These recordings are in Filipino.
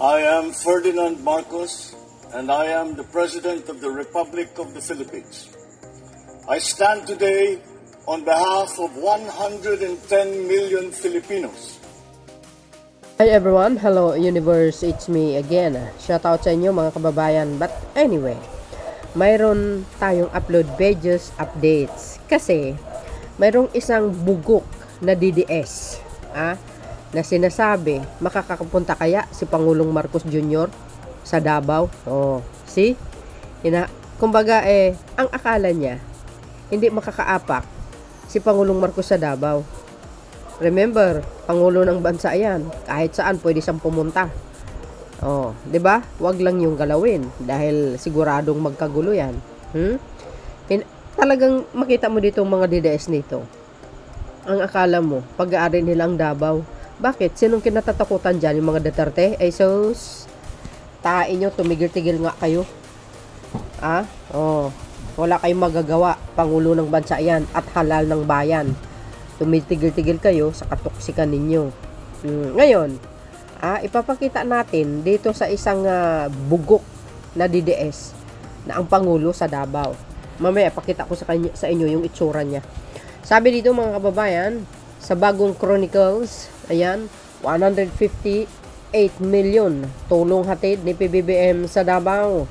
I am Ferdinand Marcos, and I am the President of the Republic of the Philippines. I stand today on behalf of 110 million Filipinos. Hi everyone, hello universe, it's me again. Shoutout sa inyo mga kababayan. But anyway, mayroon tayong upload videos, updates. Kasi mayroong isang bugok na DDS na sinasabi, makakapunta kaya si Pangulong Marcos Jr. sa Davao? Oh, see? Kumbaga ang akala niya, hindi makakaapak si Pangulong Marcos sa Davao. Remember, Pangulo ng bansa yan. Kahit saan pwede siyang pumunta. Oh, 'di ba? Wag lang yung galawin dahil siguradong magkagulo yan. Talagang makita mo dito mga DDS nito. Ang akala mo, pag-aari nila ang Davao. Bakit? Sinong kinatatakutan dyan? Yung mga Duterte? Ay sus, tain nyo, tumigil-tigil nga kayo. Wala kayong magagawa. Pangulo ng bansa yan at halal ng bayan. Tumitigil-tigil kayo sa katoksikan ninyo. Ngayon, ipapakita natin dito sa isang bugok na DDS na ang Pangulo sa Davao. Mamaya pakita ko sa inyo yung itsura niya. Sabi dito mga kababayan, sa bagong Chronicles, ayan, 158 million tulong hatid ni PBBM sa Davao.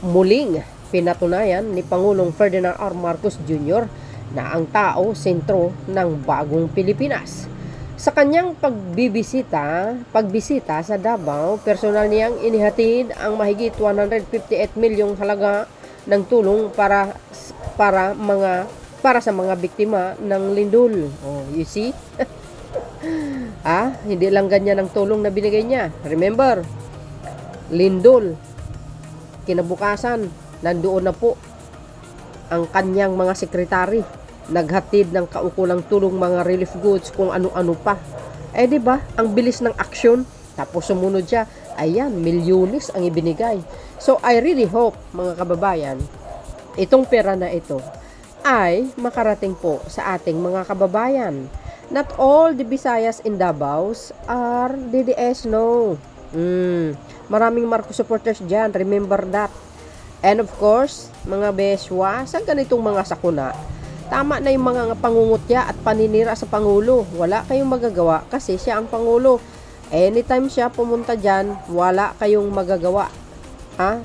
Muling pinatunayan ni Pangulong Ferdinand R. Marcos Jr. na ang tao sentro ng bagong Pilipinas. Sa kanyang pagbisita sa Davao, personal niyang inihatid ang mahigit 158 milyong halaga ng tulong para sa mga biktima ng lindol. Oh, you see? Hindi lang ganyan ang tulong na binigay niya. Remember, lindol. Kinabukasan, nandoon na po ang kanyang mga sekretary. Naghatid ng kaukulang tulong, mga relief goods, kung ano-ano pa. Di ba? Ang bilis ng aksyon. Tapos sumunod siya. Ayan, milyones ang ibinigay. So, I really hope, mga kababayan, itong pera na ito ay makarating po sa ating mga kababayan. Not all the Visayas in Davao are DDS, no. Maraming Marcos supporters dyan, remember that. And of course, mga beswa, sa ganitong mga sakuna, tama na yung mga pangungutya at paninira sa Pangulo. Wala kayong magagawa kasi siya ang Pangulo. Anytime siya pumunta dyan, wala kayong magagawa.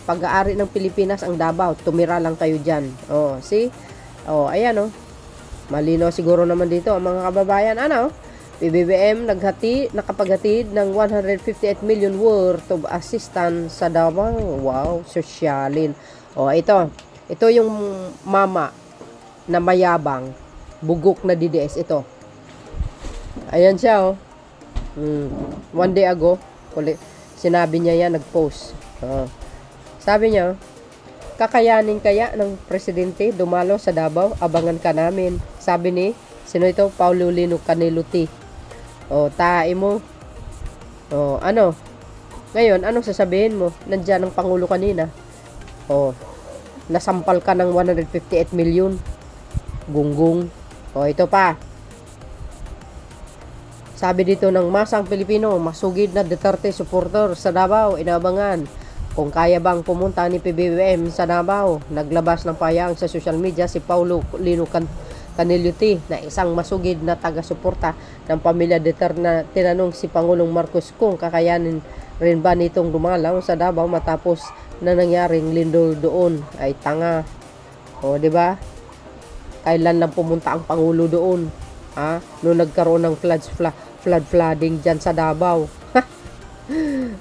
Pag-aari ng Pilipinas ang Davao, tumira lang kayo dyan. Oh, see? Oh, ayan oh. Malino siguro naman dito ang mga kababayan. PBBM nakapaghatid ng 158 million worth of assistance sa Davao. Wow, sosyalin. Oh, ito yung mama na mayabang, bugok na DDS ito. Ayan siya oh. One day ago, sinabi niya yan, nag-post. Sabi niya, kakayanin kaya ng presidente dumalo sa Davao? Abangan ka namin. Sabi ni, sino ito? Paulo Lino Caniluti. Tae mo. Ano? Ngayon, anong sasabihin mo? Nandiyan ang Pangulo kanina. Nasampal ka ng 158 million. Gunggong. Ito pa. Sabi dito ng masang Pilipino, masugid na Duterte supporter sa Davao, inaabangan. Kung kaya bang pumunta ni PBBM sa Davao, naglabas ng payang sa social media si Paulo Lino Caniluti na isang masugid na taga-suporta ng pamilya Duterte na tinanong si Pangulong Marcos kung kakayanin rin ba nitong dumalaw sa Davao matapos na nangyaring lindol doon. Ay tanga. Di ba? Kailan lang pumunta ang Pangulo doon? Noong nagkaroon ng flooding dyan sa Davao.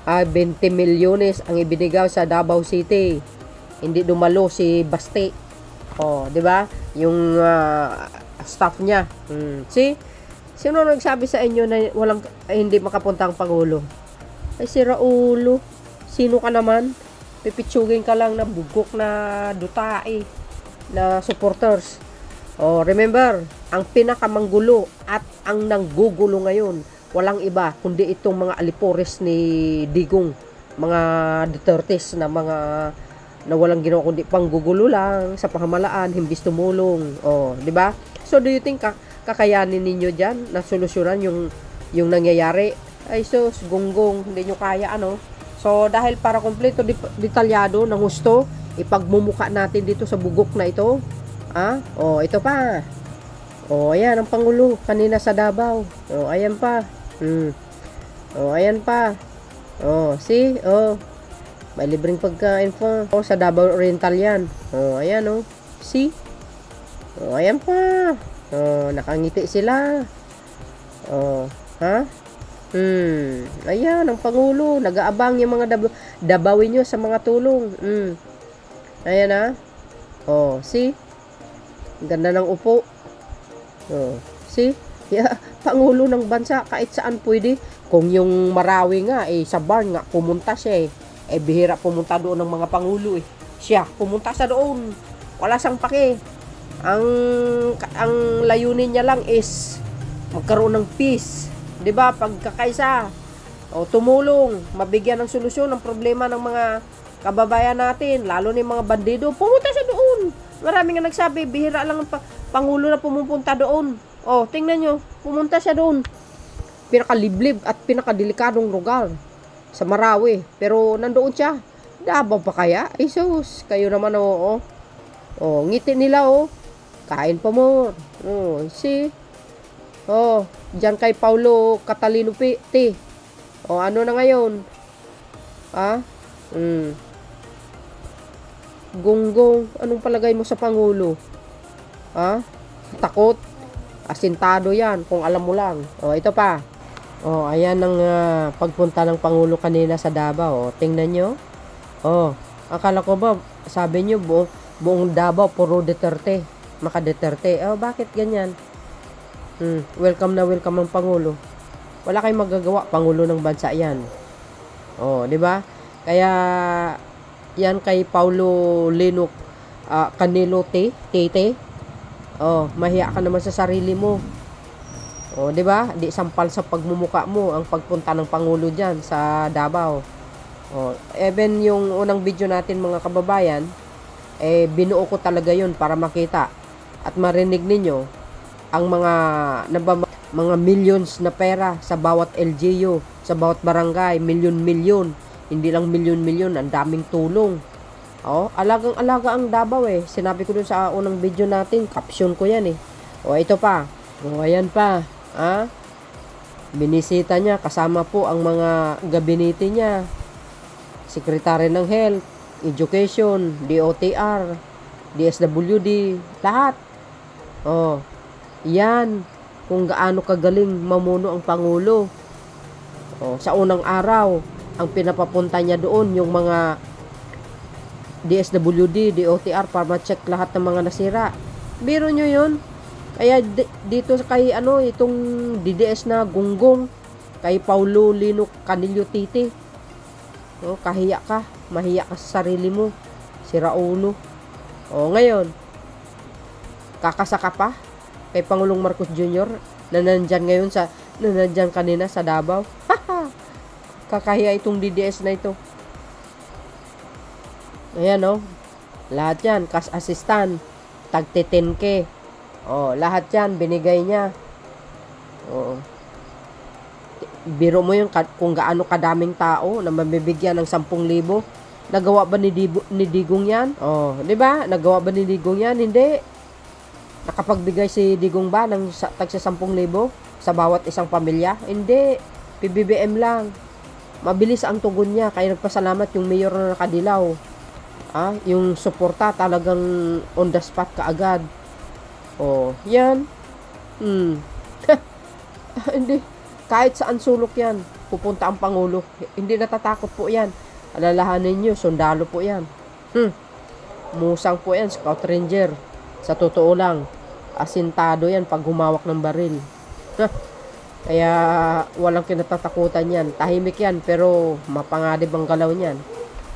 20 milyones ang ibinigay sa Davao City. Hindi dumalo si Baste. Di ba? Yung staff niya. See? Sino nagsabi sa inyo na hindi makapunta ang Pangulo? Ay si Raulo. Sino ka naman? Pipitsugin ka lang na bugok na dutae na supporters. Remember, ang pinakamanggulo at ang nanggugulo ngayon, walang iba kundi itong mga alipores ni Digong, mga Dutertes na mga na walang ginawa kundi panggugulo lang sa pamahalaan, himbis tumulong. Di ba? So do you think kakayanin ninyo diyan na solusyonan yung nangyayari? Ay sus, gunggong, hindi nyo kaya ano. So, dahil para kompleto detalyado ng gusto, ipagmumuka natin dito sa bugok na ito. Ito pa. Ayan ang Pangulo kanina sa Davao. Ayan pa. Ayan pa. See? May libreng pagkain pa. Sa Davao Oriental yan. Ayan See? Ayan pa. Nakangiti sila. Ayan ang Pangulo. Nag-aabang yung mga Dabawin nyo sa mga tulong. Ayan see? Ganda ng upo. See? Pangulo ng bansa, kahit saan pwede. Kung yung Marawi nga, sa barn nga, pumunta siya bihira pumunta doon ng mga Pangulo Siya, pumunta sa doon. Wala siyang pake. Ang layunin niya lang is magkaroon ng peace. 'Di ba? Pagkakaisa. Tumulong, mabigyan ng solusyon ng problema ng mga kababayan natin, lalo na yung mga bandido. Pumunta siya doon. Marami nga nagsabi, bihira lang ang Pangulo na pumupunta doon. Tingnan nyo, pumunta siya doon. Pinakaliblib at pinakadelikadong lugar sa Marawi. Pero nandoon siya. Davao pa kaya? Sus, kayo naman ngiti nila Kain pa mo. See? Diyan kay Paulo Catalino T. Ano na ngayon? Gunggong, anong palagay mo sa Pangulo? Takot? Asintado yan, kung alam mo lang. Ito pa. Ayan ang pagpunta ng Pangulo kanina sa Davao. Tingnan nyo. Akala ko ba, sabi nyo, buong Davao, puro Duterte. Maka Duterte. Bakit ganyan? Welcome na welcome ang Pangulo. Wala kayong magagawa, Pangulo ng bansa yan. Di ba? Kaya, yan kay Paulo Lino Canelo Tete. Mahiya ka naman sa sarili mo. Di ba? Di sampal sa pagmumuka mo ang pagpunta ng Pangulo diyan sa Davao. Even yung unang video natin mga kababayan, binuo ko talaga 'yun para makita at marinig ninyo ang mga millions na pera sa bawat LGU, sa bawat barangay, milyon-milyon. Hindi lang milyon-milyon, ang daming tulong. Alagang-alaga ang Davao Sinabi ko dun sa unang video natin, caption ko yan ito pa. Ayan pa. Binisita niya, kasama po ang mga gabinete niya. Secretary ng Health, Education, DOTR, DSWD, lahat. Yan, kung gaano kagaling mamuno ang Pangulo. Sa unang araw, ang pinapapunta niya doon yung mga DSWD, DOTR para ma-check lahat ng mga nasira. Biro nyo yun. Kaya dito kay itong DDS na gunggong, kay Paulo Lino Canelo Tite. Kahiya ka, mahiya ka sa sarili mo. Sira ulo. Ngayon, kakasaka pa kay Pangulong Marcos Jr. na nandyan kanina sa Davao. Kakahiya itong DDS na ito. Ayan lahat yan, cash assistant, tagti 10K. Lahat yan, binigay niya. Biro mo yun kung gaano kadaming tao na mabibigyan ng 10,000. Nagawa ba ni Digong yan? Di ba? Nagawa ba ni Digong yan? Hindi. Nakapagbigay si Digong ba ng tagsa 10,000 sa bawat isang pamilya? Hindi. PBBM lang. Mabilis ang tugon niya, kaya nagpasalamat yung mayor na nakadilaw. Yung suporta talagang on the spot kaagad. Yan. Hindi. Kahit saan sulok yan, pupunta ang Pangulo. Hindi natatakot po yan. Alalahanin nyo, sundalo po yan. Musang po yan, Scout Ranger. Sa totoo lang, asintado yan pag humawak ng baril. Kaya walang kinatatakutan yan. Tahimik yan, pero mapanganib ang galaw niyan.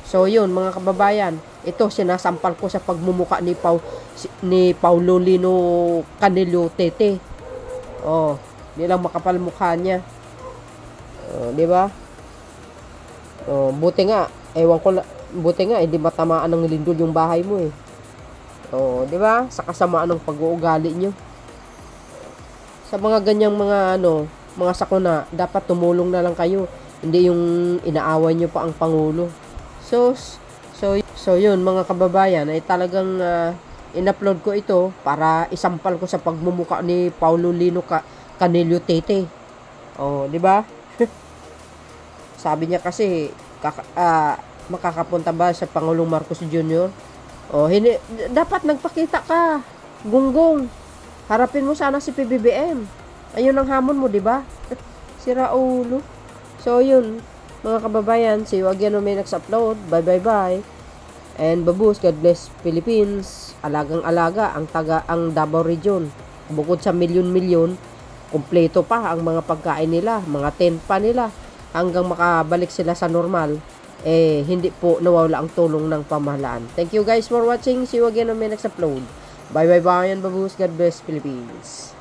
So yun mga kababayan, ito sinasampal ko sa pagmumuka ni Paulo Lino Canelo Tete. Hindi lang makapal mukha niya. Di ba? Buti nga, hindi matamaan ng lindol yung bahay mo di ba? Sa kasamaan ng pag-uugali nyo. Sa mga ganyang mga mga sakuna, dapat tumulong na lang kayo. Hindi yung inaaway nyo pa ang Pangulo. So yun mga kababayan, ay talagang in-upload ko ito para isampal ko sa pagmumuka ni Paulo Lino Canelio Tete. Oh, di ba? Sabi niya kasi makakapunta ba sa Pangulong Marcos Jr.? Oh, dapat nagpakita ka, gunggong. Harapin mo sana si PBBM. Ayun ang hamon mo, di ba? Si Raulo. So, yun, mga kababayan, see you again on my next upload. Bye. And babus, God bless Philippines. Alagang-alaga ang Davao Region. Bukod sa milyon-milyon, kumpleto pa ang mga pagkain nila, mga tent pa nila, hanggang makabalik sila sa normal. Hindi po nawawala ang tulong ng pamahalaan. Thank you guys for watching. See you again on my next upload. Bye and babus. God bless Philippines.